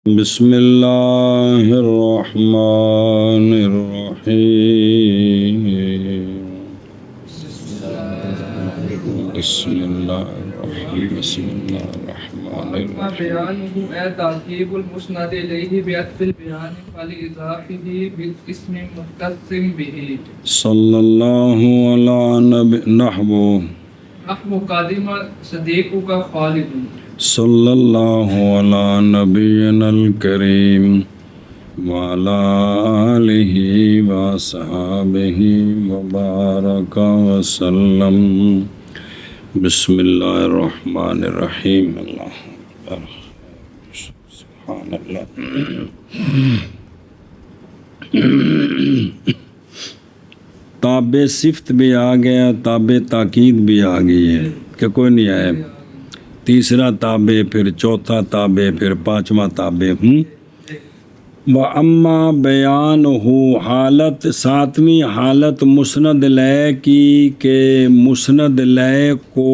بسم اللہ الرحمن الرحیم بسم اللہ الرحمن الرحیم بیانہ اے ترکیب المسند الیہ بعطف البیان فلاضافہ بالاسم مختص بہ صلی اللہ علی نحو قادم صدیق کا خالد صلی اللہ علی نبینا الکریم وعلی آلہ وصحابہ وبارک وسلم بسم اللہ الرحمن الرحیم اللہ اکبر سبحان اللہ۔ تاب صفت بھی آ گیا، تاب تاکید بھی آ گئی ہے کہ کوئی نہیں آئے، تیسرا تابع، پھر چوتھا تابع، پھر پانچواں تابع۔ وَأَمَّا بَيَانُهُ حالت ساتویں حالت مسند لے کی کہ مسند لے کو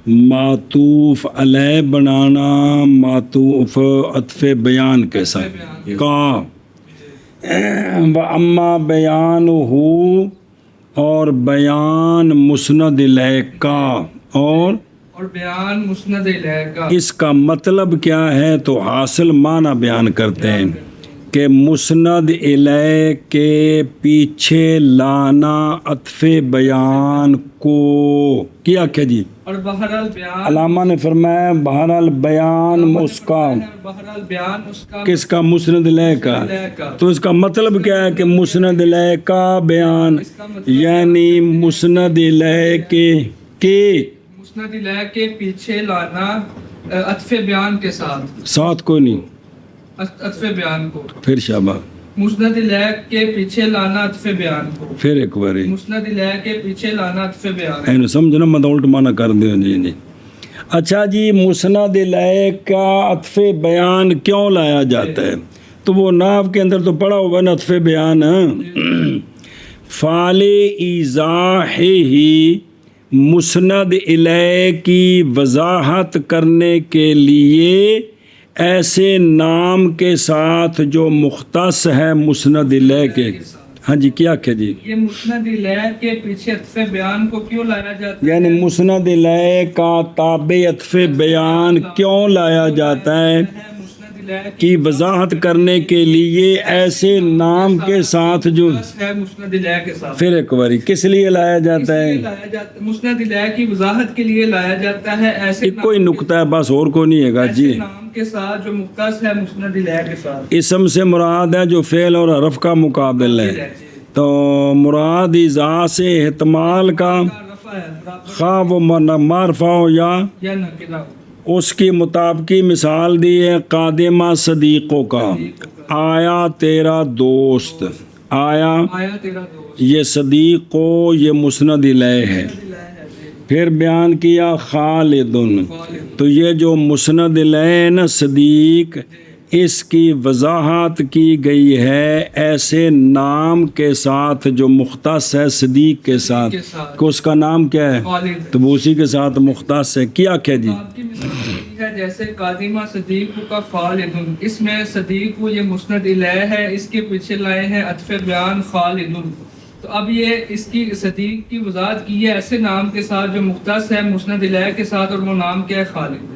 معطوف علیہ بنانا، معطوف عطف بیان کے ساتھ کا۔ وَأَمَّا بَيَانُهُ اور بیان مسند لے کا اور بیان مسند الیہ کا، اس کا مطلب کیا ہے تو حاصل معنی بیان کرتے ہیں کہ مسند الیہ کے پیچھے لانا عطف بیان کو کیا کہ جی، اور بہرحال بیان علامہ نے فرمایا بہرحال بیان اس کا، بہرحال بیان اس کا کس کا؟ مسند الیہ کا۔ تو اس کا مطلب کیا ہے کہ مسند الیہ کا بیان، یعنی مسند الیہ کے مسند الیہ کے پیچھے لانا عطف بیان کے ساتھ کوئی نہیں، عطف بیان کو، پھر شابہ، مسند الیہ کے پیچھے لانا عطف بیان کو، پھر ایک باری مسند الیہ کے پیچھے لانا عطف بیان۔ اینو سمجھنا مت الٹ معنی کر دیں جی جی۔ اچھا جی، مسند الیہ کا عطف بیان کیوں لایا جاتا ہے؟ تو وہ ناف کے اندر تو پڑا ہوا نا عطف بیان، فعل ایضاح ہی مسند الیہ کی وضاحت کرنے کے لیے ایسے نام کے ساتھ جو مختص ہے مسند الیہ کے۔ ہاں جی، کیا کہ جی، یہ مسند الیہ کے پیچھے عطف بیان کو کیوں لایا جاتا ہے؟ یعنی مسند الیہ کا تابع عطف بیان کیوں لایا جاتا ہے؟ مسند الیہ کی وضاحت کرنے کے لیے ایسے نام کے ساتھ جو ہے مسند الیہ کے ساتھ، پھر ایک باری کس لیے لایا جاتا ہے؟ لایا جاتا ہے مسند الیہ کی وضاحت کے لیے لایا جاتا ہے، ایسے ایک کوئی نقطہ ہے بس، اور کوئی نہیں ہے گا جی۔ نام کے ساتھ جو مختص ہے مسند الیہ کے ساتھ، اسم سے مراد ہے جو فعل اور حرف کا مقابل ہے، تو مراد اذا سے احتمال کا خواہ وہ معرفہ ہو یا نکرہ، اس کی مطابقی مثال دی ہے قادمہ صدیقوں کا، آیا تیرا دوست، آیا تیرا دوست، یہ صدیق کو، یہ مسند الیہ ہے۔ پھر بیان کیا خالدن، تو یہ جو مسند الیہ نا صدیق، اس کی وضاحت کی گئی ہے ایسے نام کے ساتھ جو مختص ہے صدیق کے ساتھ، کہ اس کا نام کیا ہے تو وہ اسی کے ساتھ مختص ہے۔ کیا کہ جی، آپ کی مثال ہے جیسے قادمہ صدیق کا خالدن، اس میں صدیق یہ مسند الیہ ہے، اس کے پیچھے لائے ہیں عطف بیان خالدن۔ تو اب یہ اس کی صدیق کی وضاحت کی ہے ایسے نام کے ساتھ جو مختص ہے مسند الیہ کے ساتھ، اور وہ نام کیا ہے؟ خالد ہے۔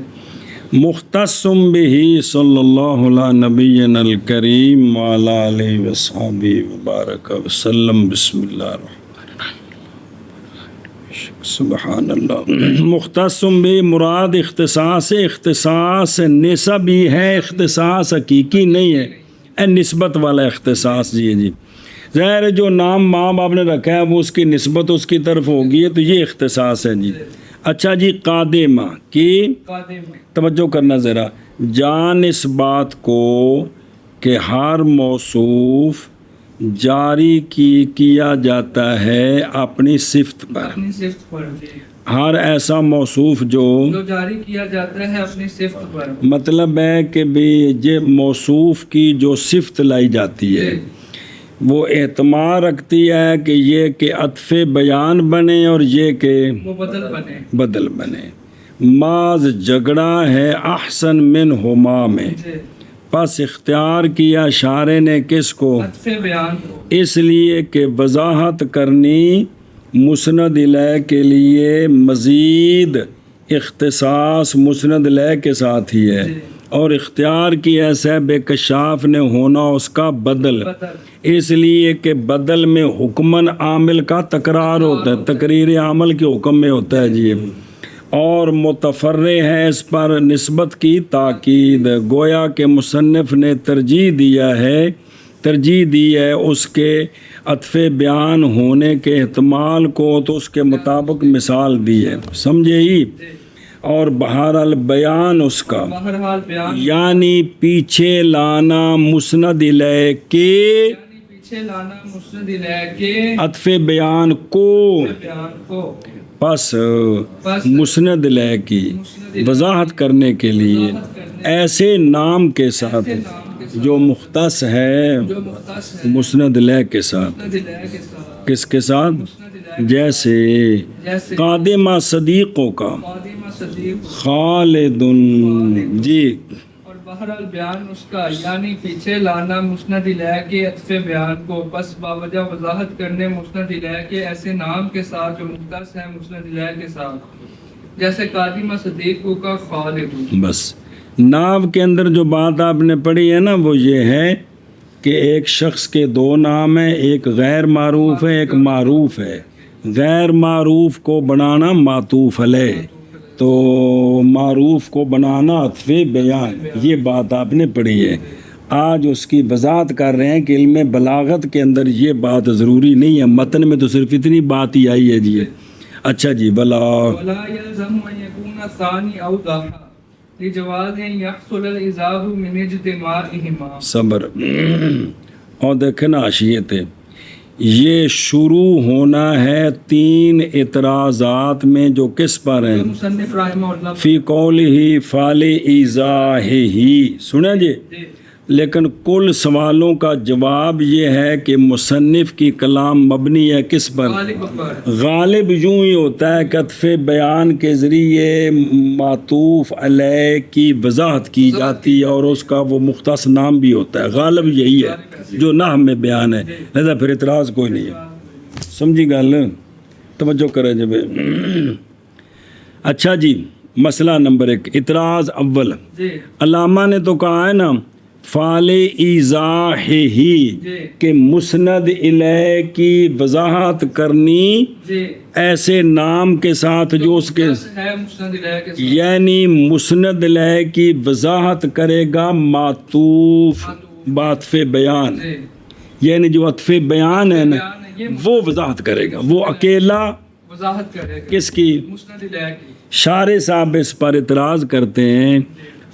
مختص بہ صلی اللہ علی نبینا الکریم وعلی آلہ وصحبہ وبارک وسلم بسم اللہ الرحمن الرحیم سبحان اللہ۔ مختص بہ مراد اختصاص نسبی ہے، اختصاص حقیقی نہیں ہے، نسبت والا اختصاص۔ جی جی، ظاہر جو نام ماں باپ نے رکھا ہے وہ اس کی نسبت اس کی طرف ہوگی، تو یہ اختصاص ہے جی۔ اچھا جی، قادمہ کی توجہ کرنا ذرا، جان اس بات کو کہ ہر موصوف جاری کیا جاتا ہے اپنی صفت پر، ہر ایسا موصوف جو جاری کیا جاتا ہے اپنی صفت پر، مطلب ہے کہ بھی یہ موصوف کی جو صفت لائی جاتی ہے وہ احتمال رکھتی ہے کہ یہ کہ عطف بیان بنے اور یہ کہ وہ بدل بنے۔ ماز جھگڑا ہے احسن منہما میں، پس اختیار کیا شارع نے کس کو؟ عطف بیان کو، اس لیے کہ وضاحت کرنی مسند الیہ کے لیے مزید اختصاص مسند الیہ کے ساتھ ہی ہے، اور اختیار کیا صاحب کشاف نے ہونا اس کا بدل، اس لیے کہ بدل میں حکمن عامل کا تکرار ہوتا ہے، تقریر عمل کے حکم میں ہوتا ہے جی، اور متفرع ہے اس پر نسبت کی تاکید، گویا کہ مصنف نے ترجیح دی ہے اس کے عطف بیان ہونے کے احتمال کو، تو اس کے مطابق مثال دی ہے، سمجھے ہی؟ اور بہرحال بیان اس کا بہرحال بیان یعنی پیچھے لانا مسند الیہ کے یعنی پیچھے لانا مسند الیہ کے عطف بیان کو، بیان کو، پس مسند الیہ کی وضاحت کرنے کے لیے ایسے نام کے ساتھ جو مختص ہے جو مختص ہے مسند الیہ کے ساتھ، مسند الیہ کے ساتھ، کس کے ساتھ؟ مسند الیہ جیسے جیسے قادمہ صدیقوں کا قادمہ صدیق، خالد جی، اور بہرحال بیان اس کا یعنی پیچھے لانا مسند الیہ کے عطف بیان کو، بس باوجہ وضاحت کرنے مسند الیہ کے ایسے نام کے ساتھ جو مختص ہے مسند الیہ کے ساتھ، جیسے قادمہ صدیق کا خالد۔ بس ناو کے اندر جو بات آپ نے پڑھی ہے نا وہ یہ ہے کہ ایک شخص کے دو نام ہیں، ایک غیر معروف ہے ایک معروف ہے، غیر معروف کو بنانا معطوف علیہ، تو معروف کو بنانا عطف بیان، یہ بات آپ نے پڑھی ہے۔ آج اس کی وضاحت کر رہے ہیں کہ علم بلاغت کے اندر یہ بات ضروری نہیں ہے، متن میں تو صرف اتنی بات ہی آئی ہے جی۔ اچھا جی، بلا ولا يلزم ان يكون ثاني او ضاحا لجواز ان يحصل الاضاف من اجتماعهما۔ صبر اور دیکھیں نا حاشیت ہے، یہ شروع ہونا ہے 3 اعتراضات میں جو کس پر ہیں؟ مصنف رحمہ اللہ فی قولہ فعل ایذاہہ، سنیں جی، لیکن کل سوالوں کا جواب یہ ہے کہ مصنف کی کلام مبنی ہے کس پر؟ غالب پر، غالب یوں ہی ہوتا ہے کہ عطف بیان کے ذریعے معطوف علیہ کی وضاحت کی جاتی ہے اور اس کا وہ مختص نام بھی ہوتا ہے، غالب یہی ہے جو نحو میں بیان ہے، لہذا پھر اعتراض کوئی نہیں ہے، سمجھی گل؟ توجہ کریں جب۔ اچھا جی، مسئلہ نمبر 1، اعتراض اول، جی علامہ نے تو کہا ہے نا فعل ایذاہہ کہ مسند الیہ کی وضاحت کرنی جی ایسے نام کے ساتھ جو اس کے ہے مسند الیہ کے ساتھ، یعنی مسند الیہ کی وضاحت کرے گا معطوف بعطف بیان، جی یعنی جو عطف بیان ہے نا یہ وہ وضاحت کرے گا، وہ اکیلا وضاحت کرے گا کس کی؟ مسند الیہ کی۔ شارح صاحب اس پر اعتراض کرتے ہیں،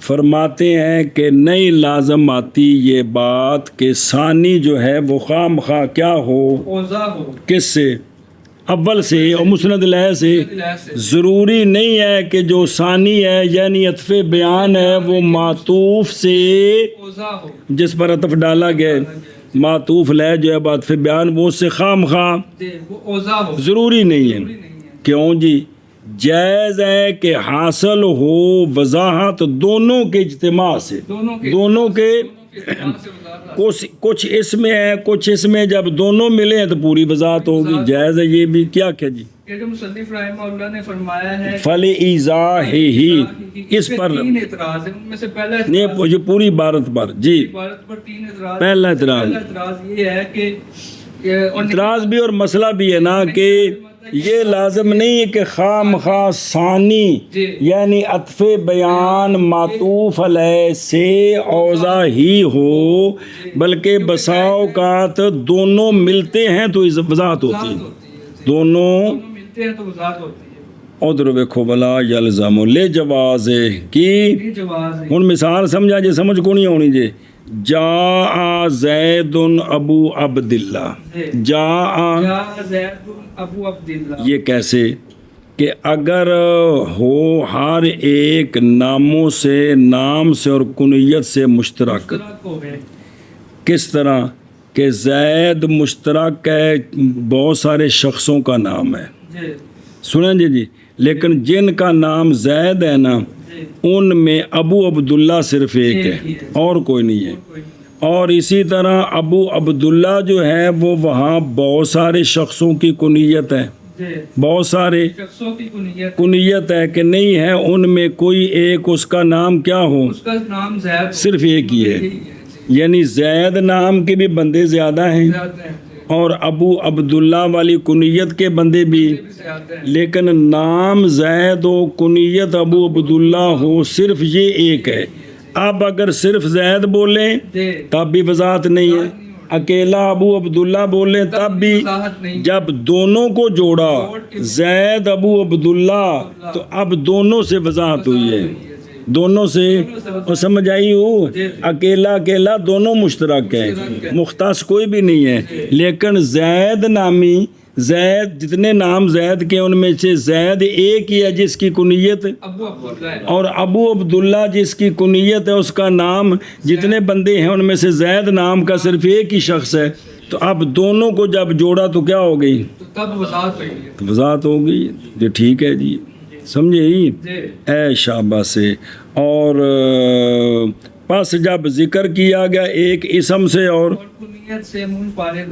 فرماتے ہیں کہ نہیں لازم آتی یہ بات کہ ثانی جو ہے وہ خواہ مخواہ کیا ہو، اوضاع ہو کس سے؟ اول سے اور مسند الیہ سے۔ الیہ سے، ضروری نہیں ہے کہ جو ثانی ہے یعنی عطف بیان ہے وہ معطوف سے اوضاع ہو، جس پر عطف ڈالا گیا ہے، معطوف علیہ جو ہے عطف بیان وہ اس سے خواہ مخواہ جی وہ اوضاع ہو، ضروری نہیں ہے۔ نہیں ہے، کیوں جی؟ جائز ہے کہ حاصل ہو وضاحت دونوں کے اجتماع سے، دونوں کے اجتماع سے وضاحت، کچھ اس میں ہے کچھ اس میں، جب دونوں ملے ہیں تو پوری وضاحت ہوگی، جائز ہے یہ بھی۔ کیا جی کہ جو مصنف رحمہ اللہ نے فرمایا ہے فل ایذاہ ہی اس پر 3 اعتراض ہیں، ان میں سے پہلا نہیں یہ پوری عبارت پر جی، عبارت پر 3 اعتراض۔ پہلا اعتراض یہ ہے کہ اعتراض بھی اور مسئلہ بھی ہے نا کہ یہ لازم نہیں ہے کہ خواہ مخواہ ثانی یعنی عطف بیان معطوف علیہ سے اوضاع ہی ہو، بلکہ بسا اوقات دونوں ملتے ہیں تو وضاحت ہوتی ہے، دونوں ملتے ہیں تو وضاحت ہوتی ہے۔ ادھر ویکھو بلا یلزم لے جواز کی یہ جواز ہے، ہن مثال سمجھا جے سمجھ کو نہیں آنی جے، جاء زید ابو عبداللہ، جاء جا زید ابو عبداللہ، یہ کیسے کہ اگر ہو ہر ایک ناموں سے، نام سے اور کنیت سے مشترک، ہو گئے، کس طرح کہ زید مشترک ہے بہت سارے شخصوں کا نام ہے، جی سنیں جی، لیکن جن کا نام زید ہے نا جی ان میں ابو عبداللہ صرف ایک ہے اور کوئی نہیں ہے. اور اسی طرح ابو عبداللہ جو ہے وہ وہاں بہت سارے شخصوں کی کنیت ہے, بہت سارے شخصوں کی کنیت کنیت ہے کہ نہیں ہے, ان میں کوئی ایک اس کا نام کیا ہو, اس کا نام زید صرف ایک ہی ہے. یعنی زید نام کے بھی بندے زیادہ ہیں اور ابو عبداللہ والی کنیت کے بندے بھی, لیکن نام زید و کنیت ابو عبداللہ ہو صرف یہ ایک ہے. اب اگر صرف زید بولیں تب بھی وضاحت نہیں ہے, اکیلا ابو عبداللہ بولیں تب بھی, جب دونوں کو جوڑا زید ابو عبداللہ تو اب دونوں سے وضاحت ہوئی ہے, دونوں سے. اور سمجھ آئی ہو, اکیلا اکیلا دونوں مشترک ہیں, مختص کوئی بھی نہیں ہے. لیکن زید نامی, زید جتنے نام زید کے ان میں سے زید ایک ہی ہے جس کی کنیت, اور ابو عبداللہ جس کی کنیت ہے اس کا نام, جتنے بندے ہیں ان میں سے زید نام کا صرف ایک ہی شخص ہے. تو اب دونوں کو جب جوڑا تو کیا ہو گئی, وضاحت ہو گئی. یہ ٹھیک ہے جی, سمجھے ہی, اے شابہ سے. اور پس جب ذکر کیا گیا ایک اسم سے اور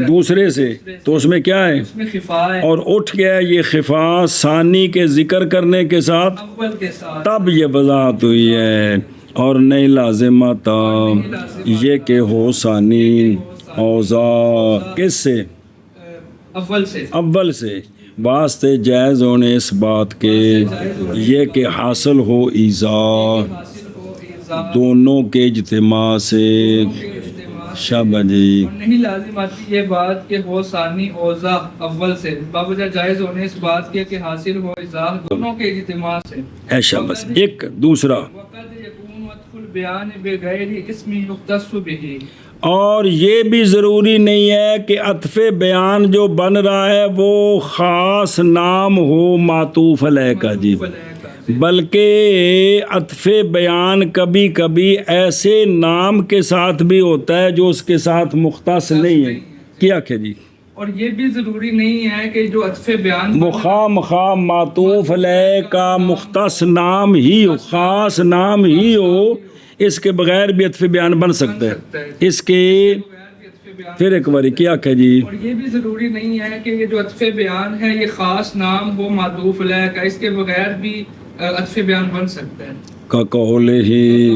دوسرے سے تو اس میں کیا ہے, اور اٹھ گیا یہ خفا ثانی کے ذکر کرنے کے ساتھ, تب یہ وضاحت ہوئی ہے. اور نہیں لازمتا یہ کہ ہو ثانی اوضاع کس سے, اول سے, واسطے جائز ہونے اس بات کے یہ کہ حاصل ہو ایضاح دونوں کے اجتماع سے. شابہ جی. نہیں لازم آتی یہ بات کہ ہو ثانی اوضاع اول سے, باوجہ جائز ہونے اس بات کے کہ حاصل ہو ایضاح دونوں کے اجتماع سے. اے شابہ سے. ایک دوسرا, وقد یکون وصف البیان بغیر اسم یختص بہ, اور یہ بھی ضروری نہیں ہے کہ عطف بیان جو بن رہا ہے وہ خاص نام ہو معطوف علیہ کا جی, بلکہ عطف بیان کبھی کبھی ایسے نام کے ساتھ بھی ہوتا ہے جو اس کے ساتھ مختص نہیں ہے. کیا کہ جی, اور یہ بھی ضروری نہیں ہے کہ جو عطف بیان مخواہ معطوف علیہ کا مختص نام ہی ہو, خاص نام ہی ہو, اس کے بغیر بھی عطف بیان بن سکتا ہے. اس کے پھر ایک باری کیا کہ جی, اور یہ بھی ضروری نہیں ہے کہ یہ جو عطف بیان ہے یہ خاص نام ہو معطوف علیہ کا, اس کے بغیر بھی عطف بیان بن سکتا ہے. کا قول ہی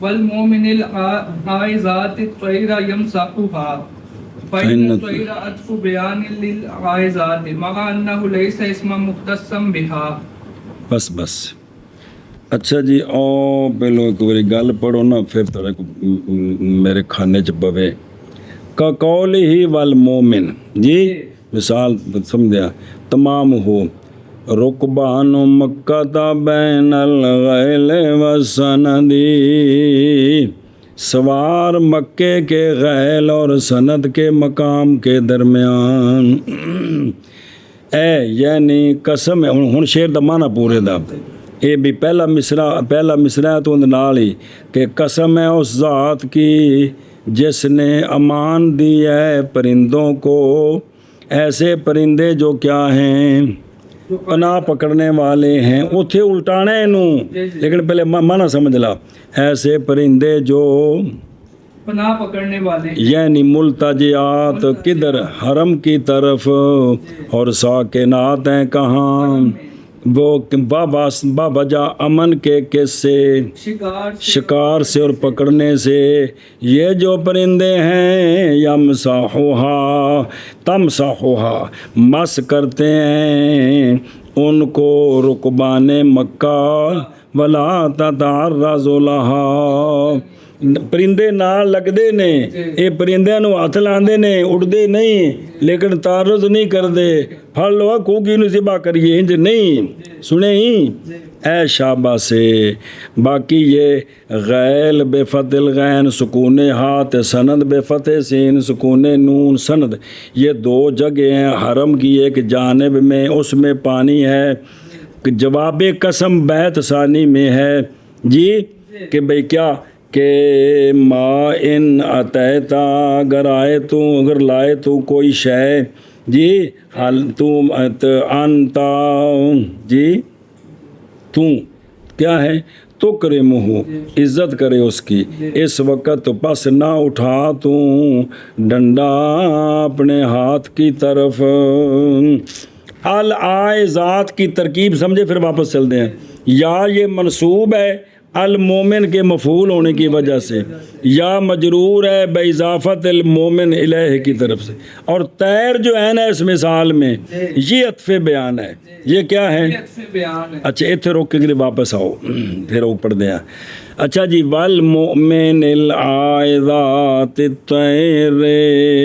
والمؤمن العائزات الطیرہ یمسحها فإن الطیرہ عطف بیان للعائزات مع انہ لیس اسم مختصا بها. بس اچھا جی. او پہلو ایک باری گل پڑھو نا پھر تھوڑا میرے کھانے چ پوے. کا قول ہی والمومن جی, مثال سمجھا, تمام ہو رکبان مکہ بین الغیل والسندی, سوار مکے کے غیل اور سند کے مقام کے درمیان. اے یعنی قسم ہے, ہن شعر دا معنی پورے دا, یہ بھی پہلا مصرع ہے تو اندر نال ہی کہ قسم ہے اس ذات کی جس نے امان دی ہے پرندوں کو, ایسے پرندے جو کیا ہیں, پناہ پکڑنے والے ہیں. اتھے الٹانا ہے انہوں, لیکن پہلے معنی سمجھ لا. ایسے پرندے جو پناہ پکڑنے والے, یعنی ملتجیات کدھر, حرم کی طرف, اور ساکنات ہیں کہاں, وہ بابجا امن کے کس سے, شکار سے اور پکڑنے سے. یہ جو پرندے ہیں یمسحوہا تمسحوہا, مس کرتے ہیں ان کو رکبان مکہ ولا تتعرض لہا, پرندے نال لگدے نے, یہ پرندے نو ہاتھ لاندے نے, اڑدے نہیں لیکن تعرض نہیں کردے. پھڑ لو کوکی نو ذبح کریے, انج نہیں سنے ہی. اے شابہ سے. باقی یہ غیل بے فتح الغین سکون ہاتھ, سند بے فتح سین سکون نون سند, یہ دو جگہ ہیں حرم کی ایک جانب میں, اس میں پانی ہے. جواب قسم بیت ثانی میں ہے جی کہ بھئی کیا کہ ما ان اتیتا, اگر آئے تو, اگر لائے تو کوئی شے جی, حال تو انتا جی, تو کیا ہے؟ تکرمہ، عزت کرے اس کی، اس وقت پس نہ اٹھا تو ڈنڈا اپنے ہاتھ کی طرف۔ الآئے ذات کی ترکیب سمجھے، پھر واپس چلتے ہیں۔ یا یہ منصوب ہے المومن کے مفعول ہونے کی وجہ سے، یا مجرور ہے باضافت المومن الیہ کی طرف سے، اور طیر جو ہے نا اس مثال میں یہ عطف بیان ہے۔ یہ کیا ہے؟ اچھا اتنے روک کے واپس آؤ، پھر اوپر دیا۔ اچھا جی، والمؤمن العائذات الطیر،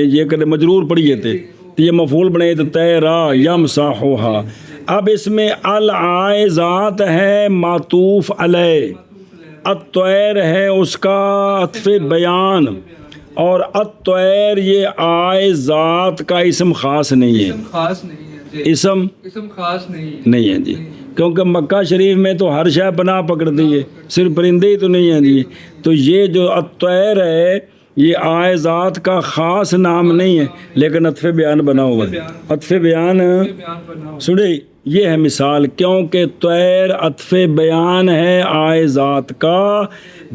یہ کرے مجرور پڑھیے تھے، یہ مفعول بنے تو تیرا یمسحھا۔ اب اس میں العائذات ہے معطوف علیہ، الطیر ہے اس کا عطف بیان، اور الطیر یہ عائذات کا اسم خاص نہیں ہے، خاص نہیں ہے، اسم خاص نہیں ہے جی، کیونکہ مکہ شریف میں تو ہر شے پناہ پکڑتی ہے، صرف پرندے ہی تو نہیں ہیں جی۔ تو یہ جو الطیر ہے یہ عائذات کا خاص نام نہیں ہے، لیکن عطف بیان بنا ہوا ہے۔ عطف بیان سنیں، یہ ہے مثال، کیونکہ طیر عطف بیان ہے عائذات کا،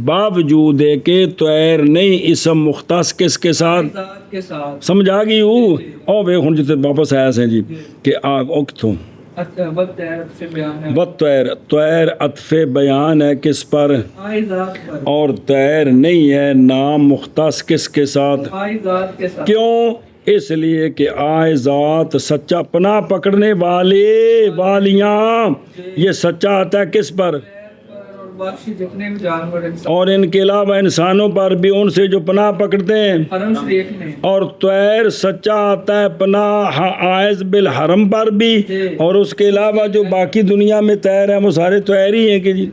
باوجود ہے کہ طیر نہیں اسم مختص کس کے ساتھ، سمجھ آ گئی ہوں؟ او وے ہن جتے واپس آیا سے جی کہ او کتوں طیر عطف بیان ہے کس پر؟ اور طیر نہیں ہے نام مختص کس کے ساتھ؟ کیوں؟ اس لیے کہ عائذات سچا پناہ پکڑنے والے والیاں، یہ سچا آتا ہے کس پر؟ اور ان کے علاوہ انسانوں پر بھی، ان سے جو پناہ پکڑتے ہیں، اور طیر سچا آتا ہے پناہ عائذ بالحرم پر بھی، اور اس کے علاوہ جو باقی دنیا میں طیر ہیں وہ سارے طیر ہی ہیں کہ جی،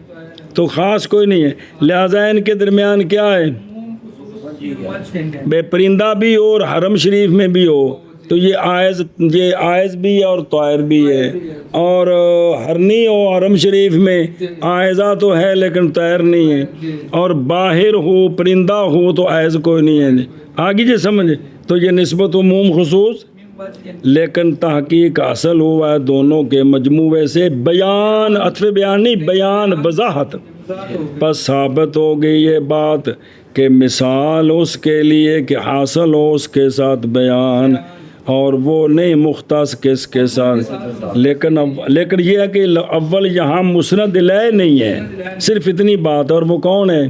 تو خاص کوئی نہیں ہے۔ لہذا ان کے درمیان کیا ہے؟ بے پرندہ بھی ہو اور حرم شریف میں بھی ہو تو یہ عائذ بھی ہے اور طائر بھی ہے، اور ہرنی ہو حرم شریف میں عائذہ تو ہے لیکن طائر نہیں ہے، اور باہر ہو پرندہ ہو تو عائذ کوئی نہیں ہے۔ آگے جی سمجھ، تو یہ نسبت عموم خصوص، لیکن تحقیق حاصل ہوا ہے دونوں کے مجموعے سے، بیان عطف بیان نہیں، بیان وضاحت، پس ثابت ہو گئی یہ بات کہ مثال اس کے لیے کہ حاصل ہو اس کے ساتھ بیان، اور وہ نہیں مختص کس کے ساتھ۔ لیکن یہ ہے کہ اول یہاں مسند الیہ نہیں ہے، صرف اتنی بات، اور وہ کون ہے؟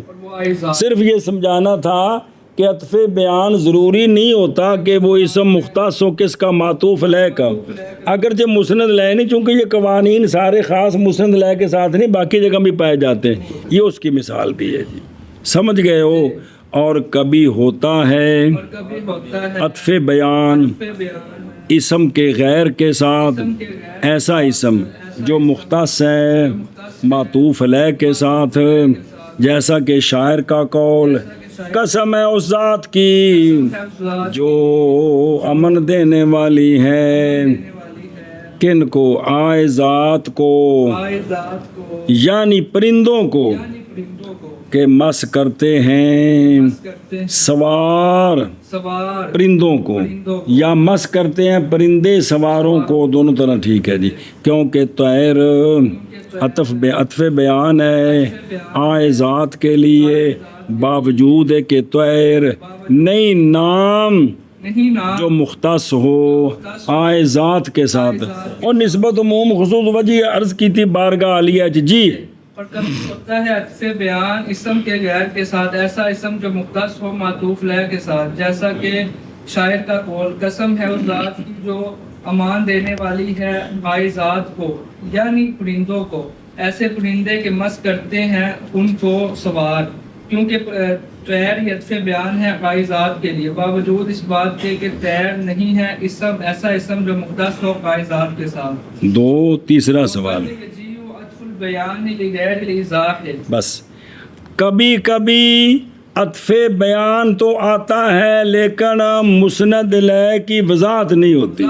صرف یہ سمجھانا تھا کہ عطف بیان ضروری نہیں ہوتا کہ وہ اسم مختص ہو کس کا؟ معطوف علیہ کا، اگرچہ مسند الیہ نہیں، چونکہ یہ قوانین سارے خاص مسند الیہ کے ساتھ نہیں باقی جگہ بھی پائے جاتے ہیں، یہ اس کی مثال بھی ہے جی، سمجھ گئے ہو؟ اور کبھی ہوتا ہے عطف بیان اسم کے غیر کے ساتھ، ایسا اسم جو مختص ہے معطوف علیہ کے ساتھ، جیسا کہ شاعر کا قول، قسم ہے اس ذات کی جو امن دینے والی ہے، کن کو؟ عائذات کو، یعنی پرندوں کو، کہ مس کرتے ہیں سوار پرندوں کو، یا مس کرتے ہیں پرندے سواروں کو، دونوں طرح ٹھیک ہے جی، کیونکہ طیر عطف بیان ہے عائذات کے لیے، باوجود ہے کہ طیر نئی نام جو مختص ہو عائذات کے ساتھ، اور نسبت عموم خصوص وجہ عرض کی تھی بارگاہ عالیہ جی۔ اور کبھی ہوتا ہے عطف بیان اسم کے غیر کے ساتھ، ایسا اسم جو مختص ہو معطوف علیہ کے ساتھ، جیسا کہ شاعر کا قول، قسم ہے اس ذات کی جو امان دینے والی ہے عائذات کو، یعنی پرندوں کو، ایسے پرندے کے مس کرتے ہیں ان کو سوار، کیونکہ طیر یہ عطف بیان ہے عائذات کے لیے، باوجود اس بات کے کہ طیر نہیں ہے اسم، ایسا اسم جو مختص ہو عائذات کے ساتھ۔ دو تیسرا سوال بس، کبھی کبھی عطف بیان تو آتا ہے لیکن مسند الیہ کی وضاحت نہیں ہوتی،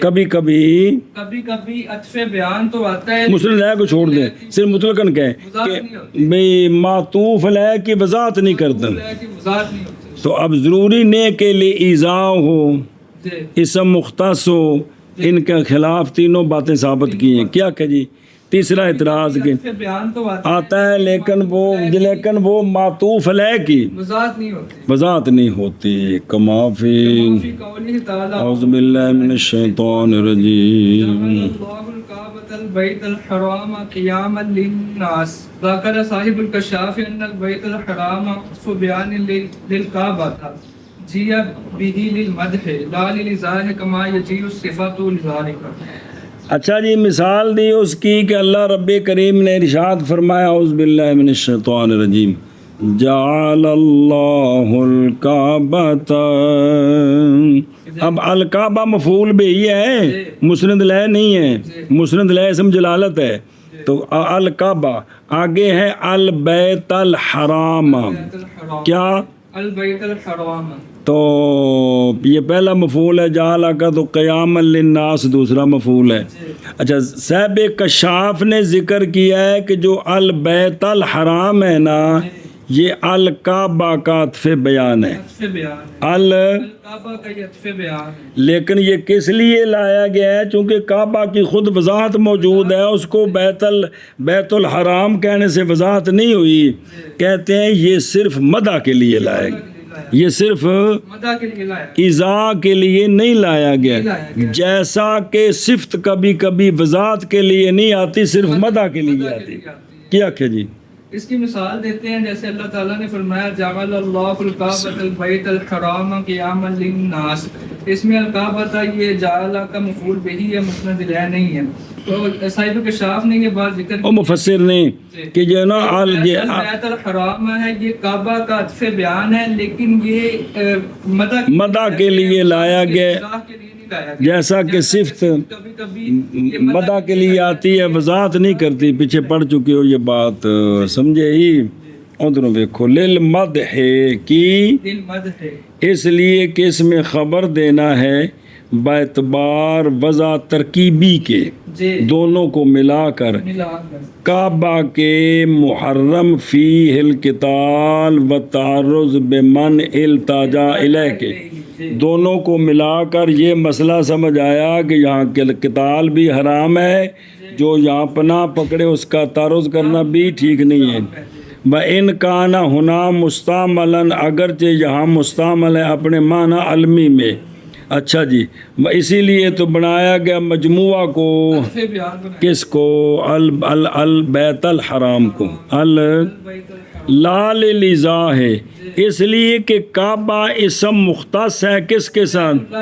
کبھی کبھی عطف بیان تو آتا ہے، مسند الیہ کو چھوڑ دیں، صرف مطلقاً کہیں کہ معطوف علیہ کی وضاحت نہیں کرتے، تو اب ضروری نہیں کہ لئے ایذا ہو، اسم مختص ہو، ان کے خلاف تینوں باتیں ثابت کی ہیں۔ کیا کہ جی تیسرا اعتراض کہ بیان تو آتا ہے لیکن وہ معطوف علیہ کی وضاحت نہیں ہوتی. وضاحت نہیں ہوتی. کما فی فی قوله تعالی اعوذ باللہ من الشیطان الرجیم. اللہ الکعبۃ البیت الحرام قیاما للناس. ذکر صاحب الکشاف ان البیت الحرام عطف بیان للکعبۃ جیء به للمدح لا للازاح کما یجیء الصفۃ لذلک. اچھا جی، مثال دی اس کی کہ اللہ رب کریم نے ارشاد فرمایا اعوذ باللہ من الشیطان الرجیم جعل اللہ الکعبۃ. اب الکعبہ مفعول بھی ہے، مسند لہ نہیں ہے، مسند لہ اسم جلالت ہے. تو الکعبہ آگے ہے البیت الحرام. کیا البیت الحرام تو یہ پہلا مفعول ہے جعل کا، تو قیام للناس دوسرا مفعول ہے. اچھا، صاحب کشاف نے ذکر کیا ہے کہ جو البیت الحرام ہے نا، یہ الکعبہ کا عطف بیان ہے. الکعبہ کا یہ عطف بیان ہے. لیکن یہ کس لیے لایا گیا ہے؟ چونکہ کعبہ کی خود وضاحت موجود ہے، اس کو بیت الحرام کہنے سے وضاحت نہیں ہوئی. کہتے ہیں یہ صرف مدح کے لیے لایا گیا، یہ صرف ایذا کے لیے نہیں لایا گیا. جیسا کہ صفت کبھی کبھی وضاحت کے لیے نہیں آتی، صرف مدح کے لیے آتی. کیا کہ جی اس کی مثال دیتے ہیں، جیسے اللہ تعالیٰ نے فرمایا جعل اللہ الکعبۃ البیت الحرام قیاما للناس. اس میں الکعبۃ یہ جعل کا مفعول بہ ہے، مسند الیہ نہیں ہے. تو صاحب کشاف نے یہ بات ذکر اور مفسر نے کہ جو نا بیت الحرام ہے، یہ کعبہ کا عطف بیان ہے، لیکن یہ مدح کے لیے لایا گیا. جیسا کہ صفت مدح کے لیے آتی ہے، وضاحت نہیں کرتی. پیچھے پڑھ چکے ہو یہ بات، سمجھے ہی. ادھر دیکھو للمدح کی، اس لیے کہ اس میں خبر دینا ہے باعتبار وضع ترکیبی کے، دونوں کو ملا کر. کعبہ کے محرم فیہ القتال والتعرض بمن التجا الیہ کے، دونوں کو ملا کر یہ مسئلہ سمجھ آیا کہ یہاں قتال بھی حرام ہے، جو یہاں پناہ پکڑے اس کا تعرض کرنا بھی ٹھیک نہیں ہے. وَإِنْ كَانَ هُنَا مُسْتَعْمَلًا، اگرچہ یہاں مستعمل ہے اپنے معنی علمی میں. اچھا جی، اسی لیے تو بنایا گیا مجموعہ کو، کس کو؟ البیت الحرام کو. لا للازاح ہے، اس لیے کہ کعبہ اسم مختص ہے کس کے ساتھ؟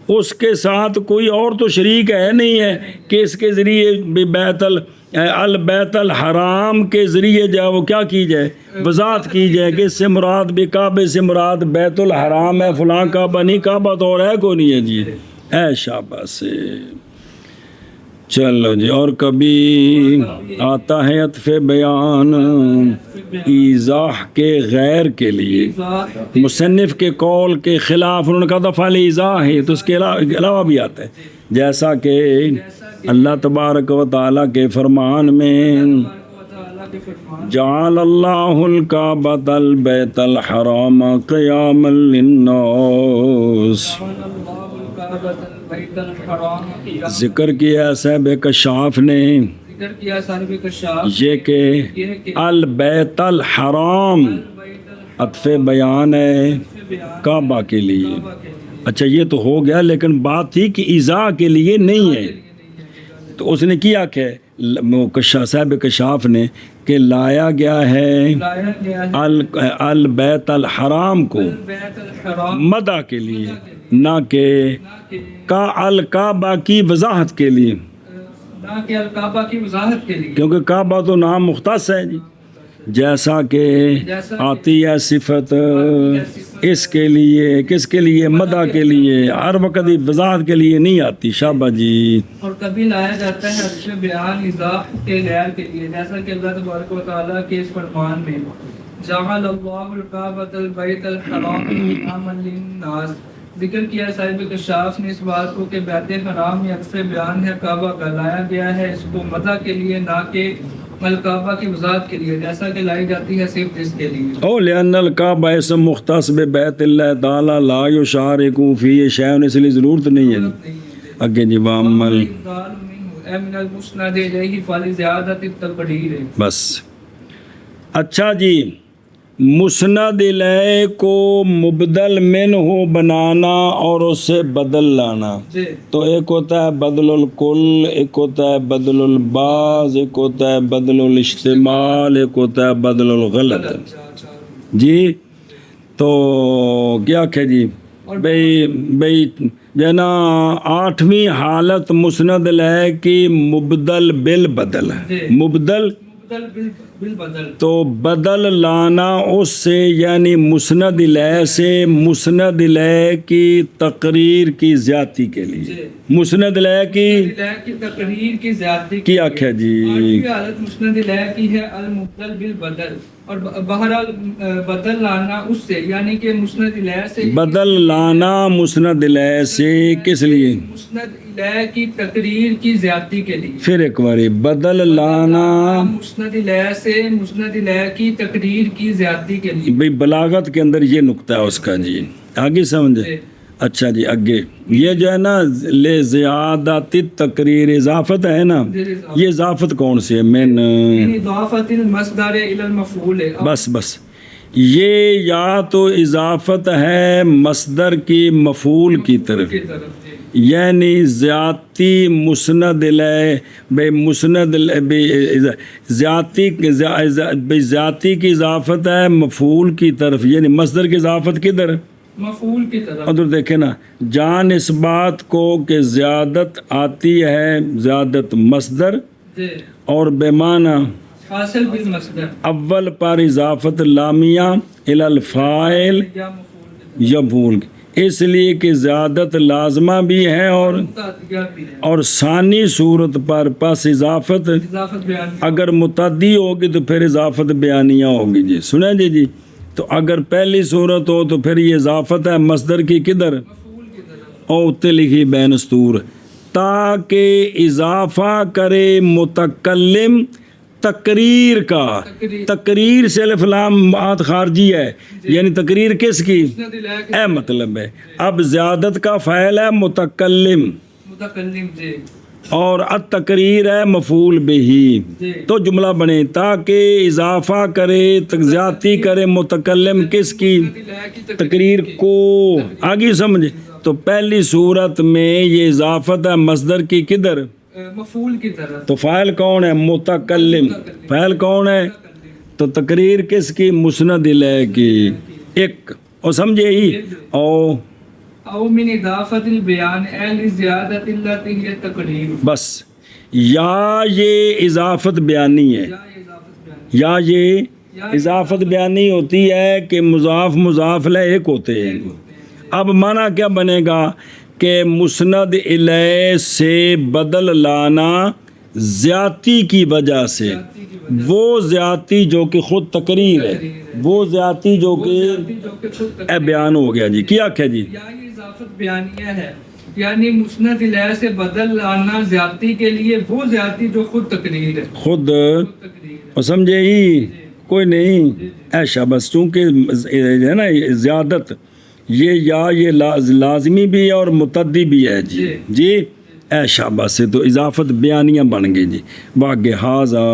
اس کے ساتھ کوئی اور تو شریک ہے نہیں ہے کہ اس کے ذریعے البیت الحرام کے ذریعے جو وہ کیا کی جائے، وضاحت کی جائے کہ اس سے مراد بھی کعبے سے مراد بیت الحرام ہے، فلاں کعبہ نہیں. کعبہ تو اور ہے کوئی نہیں ہے جی. اے شاباش سے. چلو جی، اور کبھی آتا ہے عطف بیان ایضاح کے غیر کے لیے، مصنف کے قول کے خلاف. انہوں نے کہا دفعہ ایضاح ہے، تو اس کے علاوہ بھی آتا ہے، جیسا کہ اللہ تبارک و تعالیٰ کے فرمان میں جعل اللہ الکعبۃ البیت الحرام قیاما للناس. ذکر کیا صاحب کشاف نے یہ کہ البیت الحرام عطف بیان ہے کعبہ کے لیے. اچھا یہ تو ہو گیا، لیکن بات تھی کہ ایذا کے لیے نہیں ہے. تو اس نے کیا کہ صاحب کشاف نے کہ لایا گیا ہے البیت الحرام کو مدح کے لیے، نہ کہ الکعبہ کی وضاحت کے لیے، کیونکہ کعبہ تو نام مختص ہے جی. جیسا کہ آتی ہے صفت اس کے لیے، کس کے لیے؟ مدح کے لیے. ہر وقت وضاحت کے لیے نہیں آتی. شابہ جی. اور کبھی لایا جاتا ہے عطف بیان ایضاح کے غیر کے لیے، جیسا کہ اللہ تبارک و تعالیٰ کے اس فرمان میں جعل اللہ الکعبۃ البیت الحرام قیاما للناس. ذکر کیا صاحب کشاف نے اس بات کو کہ بیت حرام یہ عطف بیان ہے کعبہ کا، لایا گیا ہے اس کو مدح کے لیے، نہ کہ الکعبہ کی وضاحت کے لیے، جیسا کہ لائی جاتی ہے صرف اس کے لیے. او لأن الکعبہ اسم مختص ببیت اللہ تعالی لا یشارک فیہ شیء، اس لیے ضرورت نہیں ہے. اگے جی وامل من المسند الیہ فلزیادۃ التقریر. بس اچھا جی، مسند الیہ کو مبدل منہ بنانا اور اس سے بدل لانا. جی تو ایک ہوتا ہے بدل الکل، ایک ہوتا ہے بدل البعض، ایک ہوتا ہے بدل الاشتمال، ایک ہوتا ہے بدل الغلط. جی تو کیا کہ جی بھئی جو ہے نا 8ویں حالت مسند الیہ کی مبدل بالبدل ہے. مبدل بالبدل تو بدل لانا اس سے، یعنی مسند الیہ سے مسند الیہ کی تقریر کی زیادتی کے لیے. مسند الیہ کی تقریر کی زیادتی کی آخیا جی. 8ویں حالت مسند الیہ کی ہے المبدل بالبدل، اور بہرحال بدل لانا اس سے، یعنی کہ مسند الیہ سے بدل لانا مسند الیہ سے کس لیے؟ مسند الیہ کی تقریر کی زیادتی کے لیے. پھر ایک باری بدل لانا مسند الیہ سے مسند الیہ کی تقریر کی زیادتی کے لیے. بھئی بلاغت کے اندر یہ نقطہ ہے اس کا جی، آگے سمجھے. اچھا جی آگے یہ جو ہے نا لے زیادت تقریر اضافت ہے نا، یہ اضافت کون سی ہے؟ من اضافت المصدر الی المفعول. بس یہ یا تو اضافت ہے مصدر کی مفعول کی طرف، یعنی زیادتی مسند الیہ بے مسند زیادتی کی اضافت ہے مفعول کی طرف، یعنی مصدر کی اضافت کدھر؟ مفعول کی طرف. ادھر دیکھیں نا، جان اس بات کو کہ زیادت آتی ہے زیادت مصدر جی اور بے معنی حاصل بالمصدر، اول پر اضافت لامیہ الی الفاعل یا مفعول یا مفعول، اس لیے کہ زیادت لازمہ بھی ہے اور متعدیہ بھی ہے. اور ثانی صورت پر پس اضافت اضافت بیان اگر متعدی ہوگی تو پھر اضافت بیانیہ ہوگی. جی سنیں جی تو اگر پہلی صورت ہو تو پھر یہ اضافت ہے مصدر کی کدھر؟ مفعول کی طرف. او اتنے لکھی بین استور، تاکہ اضافہ کرے متکلم تقریر کا. تقریر سے الف لام بات خارجی ہے، یعنی تقریر کس کی؟ مسند الیہ کی اے مطلب ہے اب زیادت کا فعل ہے متکلم متکلم جی اور التقریر ہے مفعول بہی. جی تو جملہ بنے تاکہ اضافہ کرے زیادتی کرے متکلم کس کی؟ الیہ کی تقریر کو. آگے سمجھے تو پہلی صورت میں یہ اضافت ہے مصدر کی کدھر؟ مفعول کی طرف. تو فاعل کون ہے؟ متکلم. فاعل کون ہے؟ تو تقریر کس کی؟ مسند الیہ کی. ایک اور سمجھے ہی او من اضافت البیان اہل زیادت التي هي تقریر. بس یا یہ اضافت بیانی ہے، یا اضافت بیان. یا یہ اضافت بیانی ہوتی ہے کہ مضاف مضاف الیہ ایک ہوتے ہیں. اب معنی کیا بنے گا کہ مسند الیہ سے بدل لانا زیادتی کی وجہ سے، وہ زیادتی جو کہ خود تقریر ہے، وہ زیادتی جو کہ جو کہ خود اے بیان ہو گیا. جی کیا کہ جی یا یہ اضافت بیانیہ ہے، یعنی مسند الیہ سے بدل لانا زیادتی کے لیے وہ زیادتی جو خود تقریر ہے. خود تقریر ہے. اور سمجھے ہی کوئی نہیں ایشا. بس چونکہ ہے نا زیادت یہ لازمی بھی ہے اور متعدی بھی ہے. جی ایشا بس سے تو اضافت بیانیاں بن گئی. جی واگے حاضہ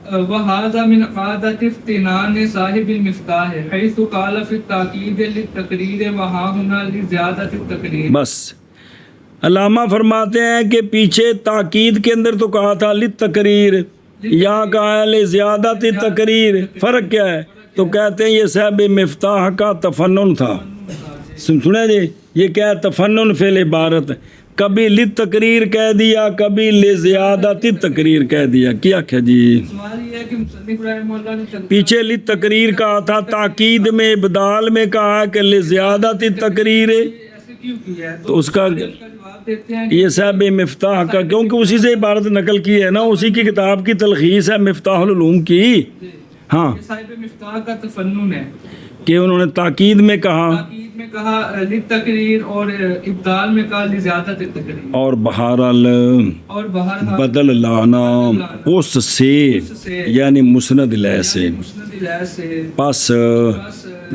وهذا من قاعدة افتنان صاحب المفتاح حيث قال في التاكيد للتقرير وها هنا لزيادة التقرير. بس علامہ فرماتے ہیں کہ پیچھے تاکید کے اندر تو کہا تھا للتقریر، یہاں کہا ہے لزیادت التقریر. فرق کیا ہے؟ تو کہتے ہیں یہ صاحب مفتاح کا تفنن تھا. سنیں جی یہ کیا ہے؟ تفنن فی العبارت، کبھی للتقریر کہہ دیا کبھی لزیادت التقریر کہہ دیا. کیا کہ جی سوال یہ ہے کہ مصنف رحمہ اللہ نے پیچھے للتقریر کہا تھا، تاکید میں ابدال میں کہا کہ لزیادت التقریر، ایسے کیوں کیا ہے؟ تو اس کا جواب دیتے ہیں یہ صاحب مفتاح کا، کیونکہ اسی سے عبارت نقل کی ہے نا، اسی کی کتاب کی تلخیص ہے مفتاح العلوم کی. ہاں کہ صاحب مفتاح کا تفنن ہے کہ انہوں نے تاکید میں کہا، تاکید میں کہا للتقریر اور ابدال میں کہا لزیادت التقریر، اور بہرحال اور بہرحال بدل لانا اس سے یعنی مسند الیہ سے. مسند الیہ سے پس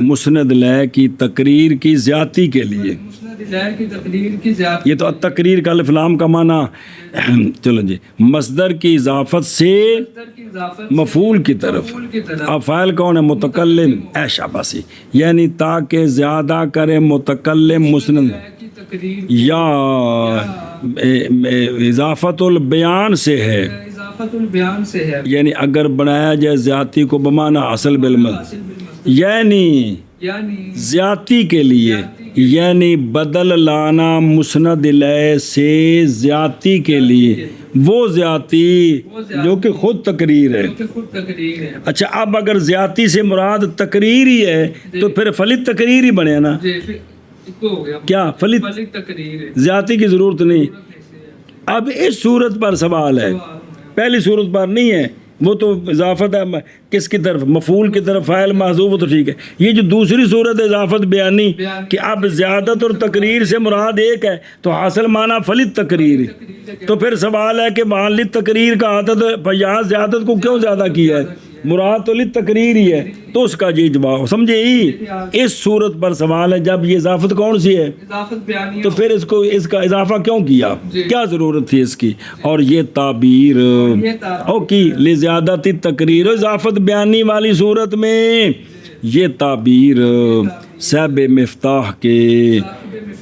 مسند الیہ کی تقریر کی زیادتی کے لیے مسند مسند الہ کی تقریر کی زیادتی، یہ تو تقریر کا الف لام کا معنی چلو جی مصدر کی اضافت سے کی اضافت مفعول کی طرف، مفعول کی طرف، اب فاعل کون ہے؟ متکلم، اے شاباشی، یعنی تاکہ زیادہ کرے متکلم مسند الہ کی تقریر یا اضافت البیان سے ہے، اضافت البیان سے ہے، یعنی اگر بنایا جائے زیادتی کو بمعنی اصل بالمد، حاصل بالمصدر، یعنی زیادتی کے لیے، یعنی بدل لانا مسند الیہ سے زیادتی کے لیے، وہ زیادتی جو کہ خود تقریر ہے۔ کہ خود تقریر ہے۔ اچھا اب اگر زیادتی سے مراد تقریر ہی ہے تو پھر فلت تقریر ہی بنے نا، جی پھر تو ہو گیا کیا فلت ملک تقریر ہے۔ زیادتی کی ضرورت نہیں۔ اب اس صورت پر سوال ہے، پہلی صورت پر نہیں ہے، وہ تو اضافت ہے کس کی طرف؟ مفعول کی طرف، فاعل محذوف، تو ٹھیک ہے۔ یہ جو دوسری صورت ہے اضافت بیانی کہ اب زیادت اور تقریر سے مراد ایک ہے تو حاصل معنی فلت تقریر ہے، تو پھر سوال ہے کہ وہاں لت تقریر کا آتا تو یہاں زیادت کو کیوں زیادہ کیا ہے؟ مراد تو لت تقریر ہی ہے، تو اس کا یہ جواب سمجھے ہی۔ اس صورت پر سوال ہے جب یہ اضافت کون سی ہے اضافت بیانی تو پھر اس کا اضافہ کیوں کیا؟ کیا ضرورت تھی اس کی؟ اور یہ تعبیر او کی لزیادتی تقریر و اضافت بیانی والی صورت میں یہ تعبیر صاحب مفتاح کے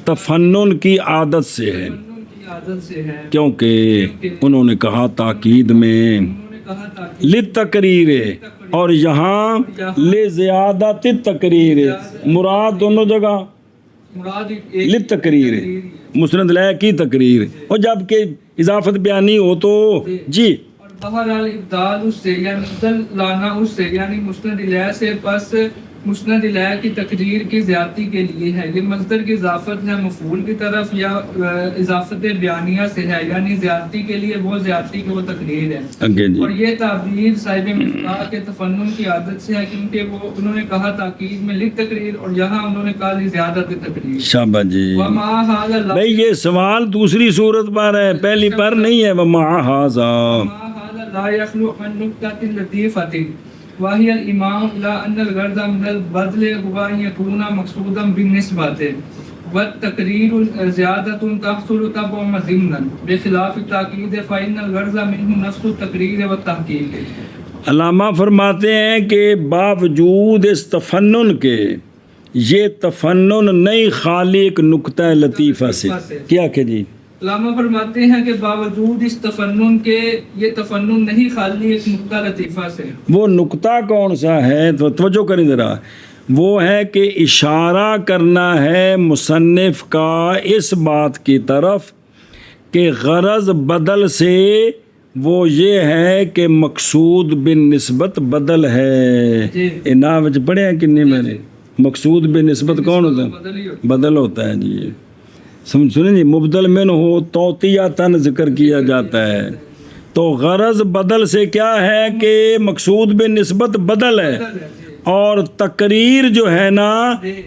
تفنن کی عادت سے ہے، کی عادت سے ہے، کیونکہ انہوں نے کہا تاکید میں انہوں نے کہا تھا کہ لتقریر اور یہاں لزیادت تقریر، مراد دونوں جگہ مراد ایک لتقریر مسند الیہ کی تقریر، اور جب کہ اضافت بیانی ہو تو جی اور بہرحال ابدال اس سے یعنی بدل لانا اس سے یعنی مسند الیہ سے، پس مسند الیہ کی تقریر کی زیادتی کے لیے ہے۔ یہ مصدر کی اضافت ہے مفعول کی طرف یا اضافت بیانیہ سے ہے، یعنی زیادتی کے لیے وہ زیادتی کی وہ تقریر ہے۔ اگے جی اور یہ تعبیر صاحب مفتاح کے تفنن کی عادت سے ہے، کیونکہ وہ انہوں نے کہا تاکید میں لت تقریر اور یہاں انہوں نے کہا زیادت تقریر۔ شابہ جی وما هذا بھئی یہ سوال دوسری صورت پر ہے، پہلی پر نہیں ہے۔ وما ھذا لا يخلو عن نقطة لطيفة وهي الإمام إلى أن الغرض من البدل هو أن يكون مقصودا بالنسبة والتقرير زيادة تحصل تبعا ضمنا بخلاف التأكيد فإن الغرض منه نفس التقرير والتحقيق۔ علامہ فرماتے ہیں کہ باوجود اس تفنن کے یہ تفنن نہیں خالی ایک نقطہ لطیفہ سے، کیا کہ جی علامہ فرماتے ہیں کہ باوجود اس تفنن کے یہ تفنن نہیں خالی ایک نقطہ لطیفہ سے۔ وہ نقطہ کون سا ہے؟ تو توجہ کریں ذرا، وہ ہے کہ اشارہ کرنا ہے مصنف کا اس بات کی طرف کہ غرض بدل سے وہ یہ ہے کہ مقصود بن نسبت بدل ہے۔ انا وچ پڑھے ہیں کہ نہیں میں نے؟ مقصود بن نسبت کون ہوتا ہے؟ بدل ہوتا ہے جی، سنیں جی، مبدل من ہو توتیاتن ذکر کیا جاتا ہے، تو غرض بدل سے کیا ہے کہ مقصود بن نسبت بدل ہے، اور تقریر جو ہے نا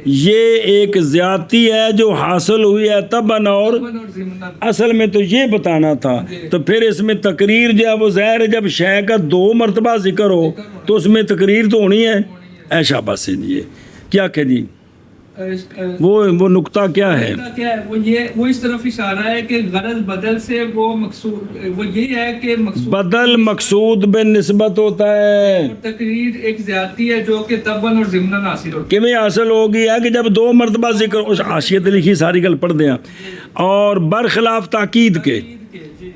یہ ایک زیادتی ہے جو حاصل ہوئی ہے تباً اور اصل میں تو یہ بتانا تھا، تو پھر اس میں تقریر جو ہے وہ ظاہر ہے جب شے کا دو مرتبہ ذکر ہو تو اس میں تقریر تو ہونی ہے۔ ایشا بس جی کیا کہ جی وہ نقطہ کیا ہے؟ وہ اس طرف اشارہ ہے کہ غرض بدل سے وہ مقصود وہ یہ ہے کہ بدل مقصود بن نسبت ہوتا ہے، تقریر ایک زیادتی ہے جو کہ تباً اور ضمناً حاصل ہوتی ہے۔ کیویں حاصل ہوگی ہے کہ جب دو مرتبہ ذکر، اس حاشیت لکھی ساری گل پڑھ دیں، اور برخلاف تاکید کے،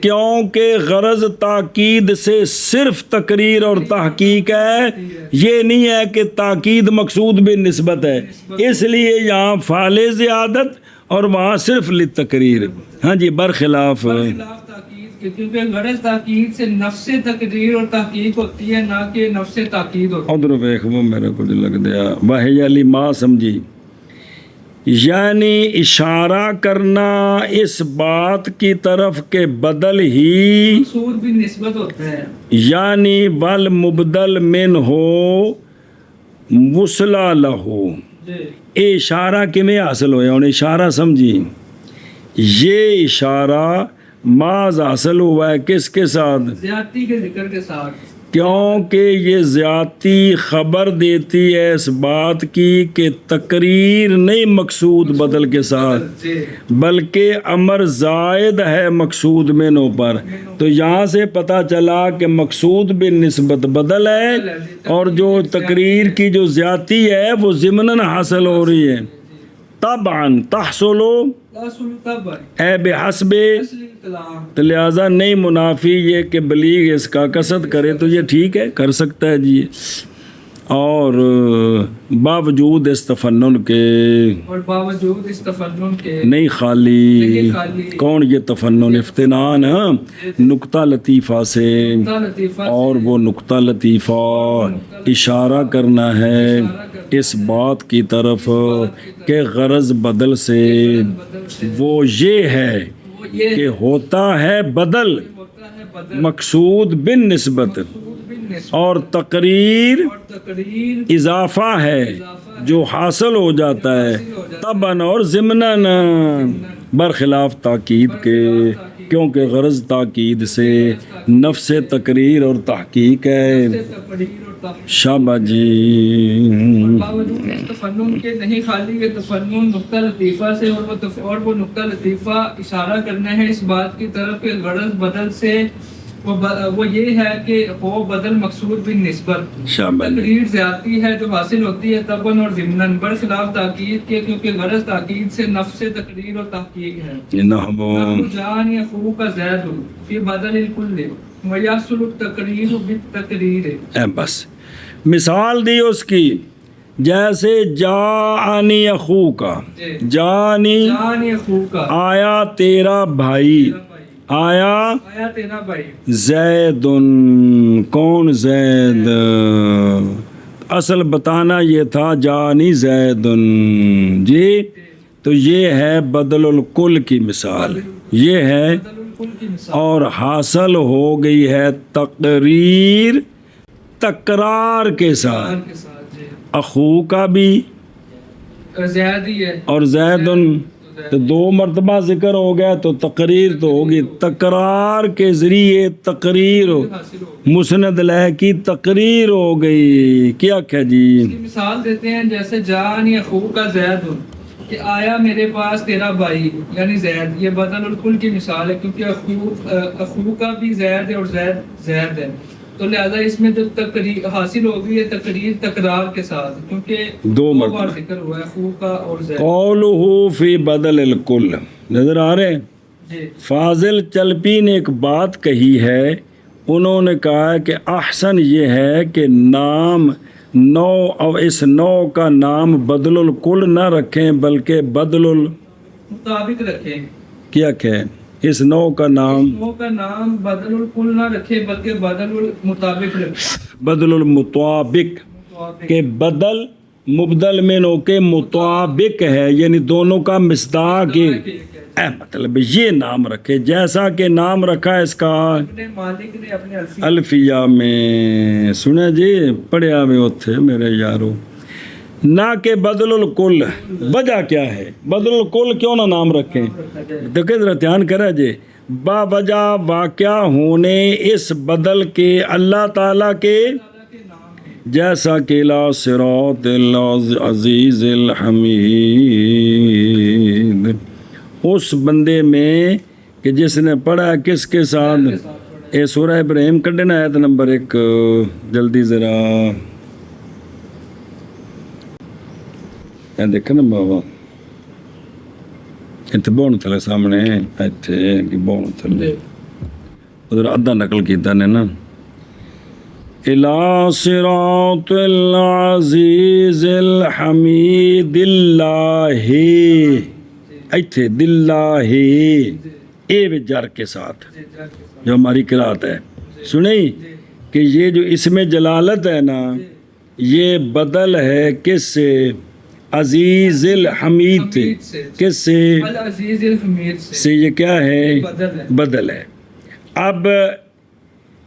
کیونکہ غرض تاکید سے صرف تقریر اور تحقیق ہے، یہ نہیں ہے کہ تاکید مقصود بن نسبت ہے، اس لیے یہاں فعل زیادت اور وہاں صرف للتقریر۔ ہاں جی برخلاف تاکید، کیونکہ غرض تاکید سے نفس تقریر اور تحقیق ہوتی ہے نہ کہ نفس تاکید ہوتی ہے۔ ادھر دیکھ وہ میرے کو لگ دیا واہی علی ماں سمجھی، یعنی اشارہ کرنا اس بات کی طرف کہ بدل ہی مقصود بھی نسبت ہوتا ہے، یعنی ول مبدل من ہو وصلہ لہو، اے اشارہ کیویں حاصل ہویا؟ ہن اشارہ سمجھی، یہ اشارہ ماز حاصل ہوا ہے کس کے ساتھ؟ زیادتی کے ذکر کے ساتھ، کیونکہ یہ ذاتی خبر دیتی ہے اس بات کی کہ تقریر نہیں مقصود بدل کے ساتھ، بلکہ امر زائد ہے مقصود منو پر. تو یہاں سے پتہ چلا کہ مقصود بالنسبت بدل ہے، اور جو تقریر کی جو زیادتی ہے وہ ضمناً حاصل ہو رہی ہے. طبعاً تحصل اے بحسب، تو لہٰذا نہیں منافی یہ کہ بلیغ اس کا قصد کرے تو یہ ٹھیک ہے، کر سکتا ہے جی. اور باوجود اس تفنن کے، اور باوجود اس تفنن کے نہیں خالی. کون یہ تفنن؟ افتنان، ہاں، نقطہ لطیفہ سے. اور وہ نقطہ لطیفہ اشارہ کرنا ہے اس بات کی طرف کہ غرض بدل سے وہ یہ ہے کہ ہوتا ہے بدل مقصود بالنسبت، اور تقریر اضافہ ہے جو حاصل ہو جاتا ہے طبعاً اور ضمناً برخلاف تاکید کے، کیونکہ غرض تاکید سے نفس تقریر اور تحقیق ہے. شابہ جی. باوجود اس تفنن کے نہیں خالی یہ تفنن نقطہ لطیفہ سے، اور وہ نقطہ لطیفہ اشارہ کرنا ہے اس بات کی طرف کہ غرض بدل سے وہ یہ ہے کہ وہ بدل مقصود بالنسبت، تقریر زیادتی ہے جو حاصل ہوتی ہے طبعاً اور ضمناً برخلاف تاکید کے، کیونکہ غرض تاکید سے نفس تقریر اور تحقیق ہے. نحو جان یخو کا زید فی بدل الکل ویحصل التقریر بالتقریر. بس مثال دی اس کی، جیسے جانی اخو کا، جانی اخو کا آیا تیرا بھائی، آیا تیرا بھائی. زید، کون زید؟ اصل بتانا یہ تھا جانی زید جی. تو یہ ہے بدل الکل کی مثال، یہ ہے. اور حاصل ہو گئی ہے تقریر تکرار کے ساتھ. اخو کا بھی زید ہی ہے، اور زید، تو دو مرتبہ ذکر ہو گیا تو تقریر تو ہوگی. تکرار کے ذریعے تقریر ہو، مسند لہ کی تقریر ہو گئی. کیا کہ جی مثال دیتے ہیں جیسے جانی اخو کا زید، کہ آیا میرے پاس تیرا بھائی یعنی زید. یہ بدل الکل کی مثال ہے کیونکہ اخو کا بھی زید ہے اور زید ہے، تو لہذا اس میں جو تقریر حاصل ہو گئی ہے تقریر تکرار کے ساتھ، کیونکہ دو بار ذکر ہوا ہے اخو کا اور زید. قولہ فی بدل الکل، نظر آ رہے ہیں؟ فاضل چلپی نے ایک بات کہی ہے، انہوں نے کہا کہ احسن یہ ہے کہ نام نو، اور اس نو کا نام بدل الکل نہ رکھیں بلکہ بدل مطابق رکھیں. کیا کہیں؟ اس نو کا نام بدل الکل نہ رکھیں بلکہ بدل المطابق رکھیں. بدل المطابق کہ بدل مبدل میں نو کے مطابق ہے، یعنی دونوں کا مصداق مطلب یہ نام رکھے جیسا کہ نام رکھا اس کا الفیہ میں. سنے جی پڑھیا میں اتھے میرے یارو، نہ کہ بدل الکل. وجہ کیا ہے؟ بدل الکل کیوں نہ نام رکھیں؟ دیکھیں ذرا دھیان کرا جی. با وجہ واقعہ ہونے اس بدل کے اللہ تعالیٰ کے، جیسا کہ لا صراط العزیز الحمید، اس بندے میں کہ جس نے پڑھا کس کے ساتھ؟ اے سورہ ابراہیم کڈنا آیت نمبر 1 جلدی ذرا دیکھا نا بابا، اتنے بہن تھلے سامنے اتنے بہن تھلے ادھر ادھا نقل کیتا نے نا. الى صراط العزیز الحمید اللہ، ایتھے دلہ اے جر کے ساتھ جو ہماری قرات ہے. سنیں کہ یہ جو اس میں جلالت ہے نا، یہ بدل ہے کس سے؟ عزیز الحمید. کس سے؟ العزیز الحمید سے. یہ کیا ہے؟ بدل ہے. اب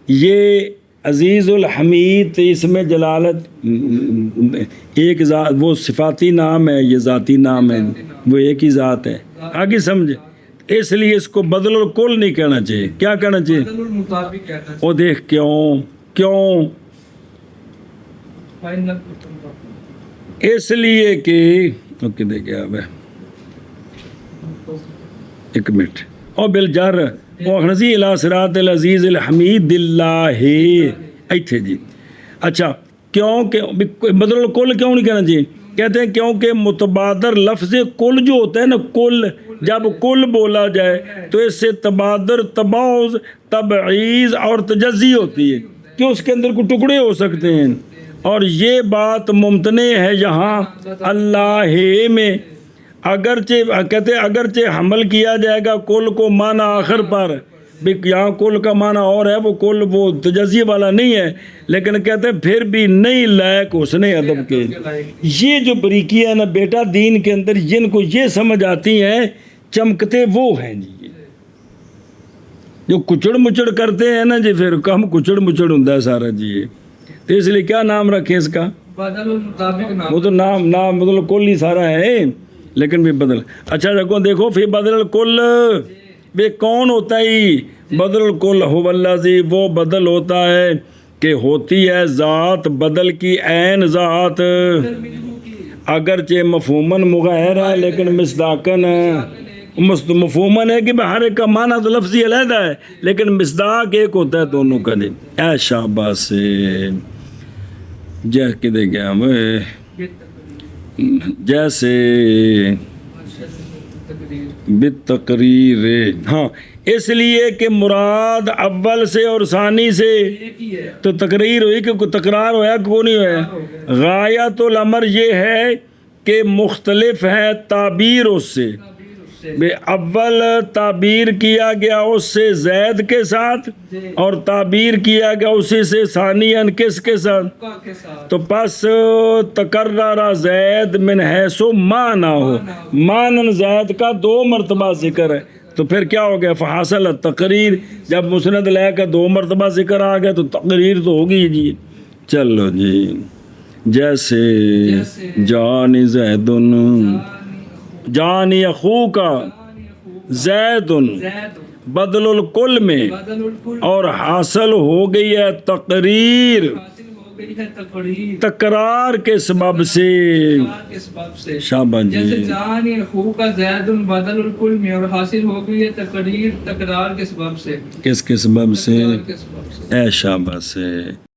یہ عزیز الحمید اس میں جلالت ایک ذات، وہ صفاتی نام ہے، یہ ذاتی نام ہے، وہ ایک ہی ذات ہے. آگے سمجھے؟ اس لیے اس کو بدل الکل نہیں کہنا چاہیے. کیا کہنا چاہیے؟ بدل المطابق کہنا چاہیے. وہ دیکھ کیوں؟ اس لیے کہ اوکے دیکھیں اب ایک منٹ او بالجر وَأَخْنَزِي إِلَىٰ صِرَاطِ الْعَزِيزِ الْحَمِيدِ اللَّهِ ایتھے جی اچھا کیوں کہ بدل الکل کیوں نہیں کہنا چاہیے؟ کہتے ہیں کیونکہ متبادر لفظ کل جو ہوتا ہے نا کل جب کل بولا جائے تو اس سے تبادر تباعض تبعیض اور تجزی ہوتی ہے کہ اس کے اندر کو ٹکڑے ہو سکتے ہیں اور یہ بات ممتنع ہے یہاں اللہ میں اگرچہ کہتے ہیں اگرچہ حمل کیا جائے گا کل کو معنی آخر پر بھی یہاں کل کا معنی اور ہے وہ کل وہ تجزیے والا نہیں ہے لیکن کہتے ہیں پھر بھی نہیں لائق حسن ادب کے یہ جو بریکی ہے نا بیٹا دین کے اندر جن کو یہ سمجھ آتی ہیں چمکتے وہ ہیں جی جو کچڑ مچڑ کرتے ہیں نا جی پھر کم کچڑ مچڑ ہوں ہے سارا جی تو اس لیے کیا نام رکھے اس کا وہ تو نام بدل کل ہی سارا ہے لیکن بھی بدل اچھا دیکھو پھر بدل الکل بے کون ہوتا ہے بدل الکل هو الذی وہ بدل ہوتا ہے کہ ہوتی ہے ذات بدل کی عین ذات اگرچہ مفہوماً مغیر ہے لیکن مصداقاً مفہوماً ہے کہ ہر ایک کا معنی تو لفظی علیحدہ ہے لیکن مصداق ایک ہوتا ہے دونوں کا دن اے شاباش سے جیسے دے گیا جیسے بالتقریر ہاں اس لیے کہ مراد اول سے اور ثانی سے تو تقریر ہوئی کہ کوئی تکرار ہویا کہ کوئی نہیں ہویا غایت الامر یہ ہے کہ مختلف ہے تعبیر اس سے بے اول تعبیر کیا گیا اس سے زید کے ساتھ اور تعبیر کیا گیا اسی سے ثانیاً کس کے ساتھ تو پس تکرر زید من حیث معنی ہو معنی زید کا 2 مرتبہ ذکر ہے تو پھر کیا ہو گیا فحاصل تقریر جب مسند لے کا 2 مرتبہ ذکر آ گیا تو تقریر تو ہوگی جی چلو جی جیسے جانی زیدن جانی اخو کا زید بدل الکل میں اور حاصل ہو گئی ہے تقریر تکرار کے سبب سے شاباش جیسے جی جانی اخو کا زید بدل الکل میں اور حاصل ہو گئی ہے تقریر تکرار کے سبب سے کس کے سبب سے اے شاباش سے